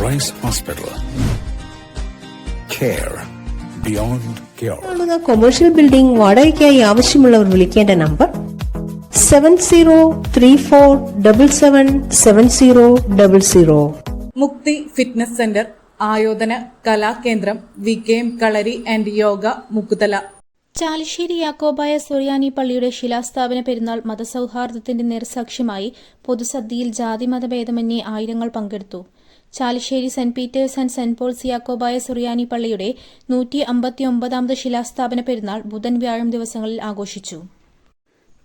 Rice Hospital. Care beyond cure. Commercial building വാടകയ്ക്കായി ആവശ്യമുള്ളവർ വിളിക്കേണ്ട നമ്പർ 7034777000. മുക്തി ഫിറ്റ്നസ് സെന്റർ, ആയോധന കലാകേന്ദ്രം, വികെഎം കളരി ആൻഡ് യോഗ, മുക്കുതല. ചാലിശ്ശേരി യാക്കോബായ സുറിയാനി പള്ളിയുടെ ശിലാസ്ഥാപന പെരുന്നാൾ മതസൌഹാർദ്ദത്തിന്റെ നേർസാക്ഷ്യമായി പൊതുസദ്യയിൽ ജാതിമതഭേദമന്യേ ആയിരങ്ങൾ പങ്കെടുത്തു. Chalissery saint Peter's and saint Paul's യാക്കോബായ സുറിയാനി പള്ളിയുടെ 159ാമത് ശിലാസ്ഥാപന പെരുന്നാൾ ബുധൻ വ്യാഴം ദിവസങ്ങളിൽ ആഘോഷിച്ചു.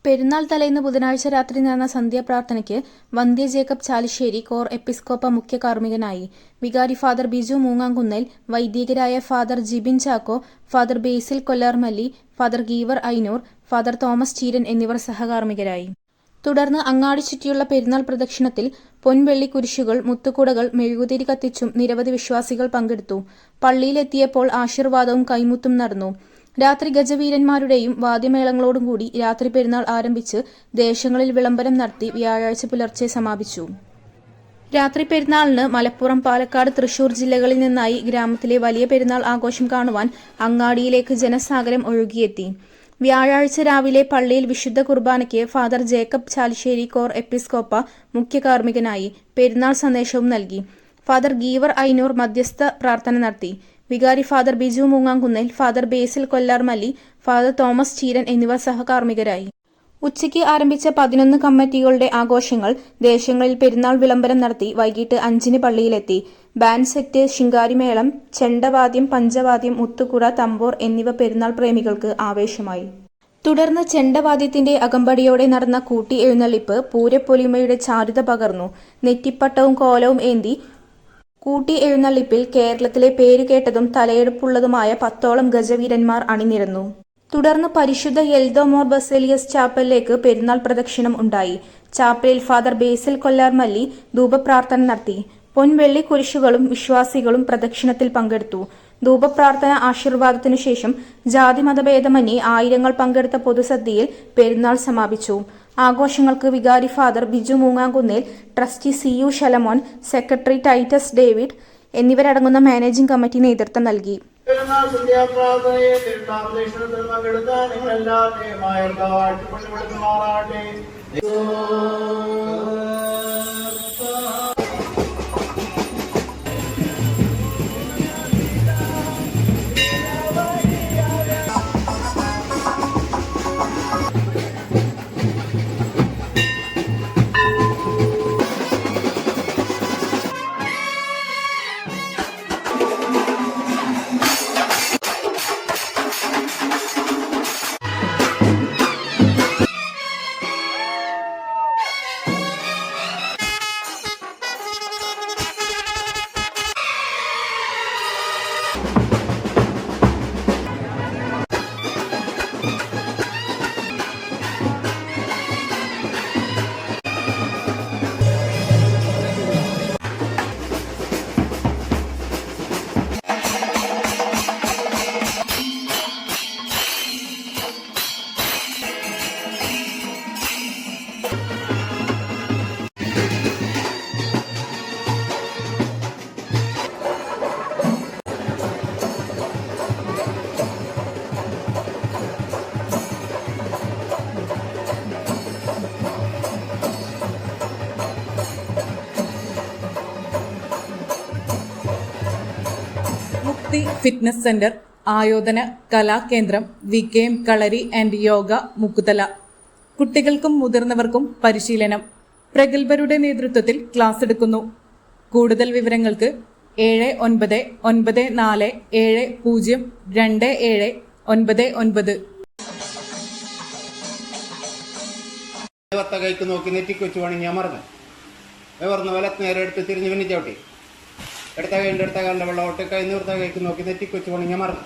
പെരുന്നാൾ തലേന്ന് ബുധനാഴ്ച രാത്രി നടന്ന സന്ധ്യാപ്രാർത്ഥനയ്ക്ക് വന്ധ്യ ജേക്കബ് ചാലിശ്ശേരി കോർ എപ്പിസ്കോപ്പ മുഖ്യ കാർമ്മികനായി. വികാരി ഫാദർ ബിജു മൂങ്ങാംകുന്നേൽ, വൈദികരായ father Jibin Chacko, father Basil Kollarmalli, father Geevar Ainoor, father Thomas Cheeran എന്നിവർ സഹകാർമ്മികരായി. തുടർന്ന് അങ്ങാടി ചുറ്റിയുള്ള പെരുന്നാൾ പ്രദക്ഷിണത്തിൽ പൊൻവെള്ളി കുരിശുകൾ, മുത്തുകുടകൾ, മെഴുകുതിരി കത്തിച്ചും നിരവധി വിശ്വാസികൾ പങ്കെടുത്തു. പള്ളിയിലെത്തിയപ്പോൾ ആശീർവാദവും കൈമുത്തും നടന്നു. രാത്രി ഗജവീരന്മാരുടെയും വാദ്യമേളങ്ങളോടും കൂടി രാത്രി പെരുന്നാൾ ആരംഭിച്ച് ദേശങ്ങളിൽ വിളംബരം നടത്തി വ്യാഴാഴ്ച പുലർച്ചെ സമാപിച്ചു. രാത്രി പെരുന്നാളിന് മലപ്പുറം, പാലക്കാട്, തൃശൂർ ജില്ലകളിൽ നിന്നായി ഗ്രാമത്തിലെ വലിയ പെരുന്നാൾ ആഘോഷം കാണുവാൻ അങ്ങാടിയിലേക്ക് ജനസാഗരം ഒഴുകിയെത്തി. വ്യാഴാഴ്ച രാവിലെ പള്ളിയിൽ വിശുദ്ധ കുർബാനയ്ക്ക് ഫാദർ ജേക്കബ് ചാലിശ്ശേരി കോർ എപ്പിസ്കോപ്പ മുഖ്യ കാർമ്മികനായി പെരുന്നാൾ സന്ദേശവും നൽകി. ഫാദർ ഗീവർ ഐനൂർ മധ്യസ്ഥ പ്രാർത്ഥന നടത്തി. വികാരി father Biju മൂങ്ങാംകുന്നേൽ, father Basil Kollarmalli, father Thomas Cheeran എന്നിവർ സഹകാർമ്മികരായി. ഉച്ചയ്ക്ക് ആരംഭിച്ച 11 കമ്മിറ്റികളുടെ ആഘോഷങ്ങൾ ദേശങ്ങളിൽ പെരുന്നാൾ വിളംബരം നടത്തി വൈകിട്ട് 5-ന് പള്ളിയിലെത്തി. ബാൻഡ് സെറ്റ്, ശിങ്കാരിമേളം, ചെണ്ടവാദ്യം, പഞ്ചവാദ്യം, മുത്തുകുട, തമ്പോർ എന്നിവ പെരുന്നാൾ പ്രേമികൾക്ക് ആവേശമായി. തുടർന്ന് ചെണ്ടവാദ്യത്തിന്റെ അകമ്പടിയോടെ നടന്ന കൂട്ടി എഴുന്നള്ളിപ്പ് പൂരപ്പൊലിമയുടെ ചാരുത പകർന്നു. നെറ്റിപ്പട്ടവും കോലവും ഏന്തി കൂട്ടി എഴുന്നള്ളിപ്പിൽ കേരളത്തിലെ പേരുകേട്ടതും തലയെടുപ്പുള്ളതുമായ 10ഓളം ഗജവീരന്മാർ അണിനിരന്നു. തുടർന്ന് പരിശുദ്ധ എൽദോമോർ ബസേലിയസ് ചാപ്പലിലേക്ക് പെരുന്നാൾ പ്രദക്ഷിണം ഉണ്ടായി. ചാപ്പലിൽ ഫാദർ ബേസിൽ കൊല്ലാർമല്ലി ധൂപപ്രാർത്ഥന നടത്തി. പൊൻവെള്ളി കുരിശുകളും വിശ്വാസികളും പ്രദക്ഷിണത്തിൽ പങ്കെടുത്തു. ധൂപപ്രാർത്ഥന ആശീർവാദത്തിനു ശേഷം ജാതിമതഭേദമന്യേ ആയിരങ്ങൾ പങ്കെടുത്ത പൊതുസദ്യയിൽ പെരുന്നാൾ സമാപിച്ചു. ആഘോഷങ്ങൾക്ക് വികാരി father Biju Moongamkunnel, trustee CU Shalamon, secretary Titus David എന്നിവരടങ്ങുന്ന മാനേജിംഗ് കമ്മിറ്റി നേതൃത്വം നൽകി. മുക്തി ഫിറ്റ്നസ് സെന്റർ, ആയോധന കലാകേന്ദ്രം, വികെഎം കളരി ആൻഡ് യോഗ, മുക്കുതല. കുട്ടികൾക്കും മുതിർന്നവർക്കും പരിശീലനം. പ്രഗത്ഭരുടെ നേതൃത്വത്തിൽ ക്ലാസ് എടുക്കുന്നു. കൂടുതൽ വിവരങ്ങൾക്ക് 7994702799. കൈക്ക് നോക്കി നെറ്റിക്കൊച്ചു വേണമെങ്കിൽ ഞാൻ മറന്നു വലത്ത് നേരെ എടുത്ത് തിരിഞ്ഞ് പിന്നെ ചവിട്ടി എടുത്ത കാലിൻ്റെ വെള്ളം ഒട്ട കൈ നിർത്ത കൈക്ക് നോക്കി നെറ്റിക്കൊച്ചു വേണമെങ്കിൽ ഞാൻ മറന്നു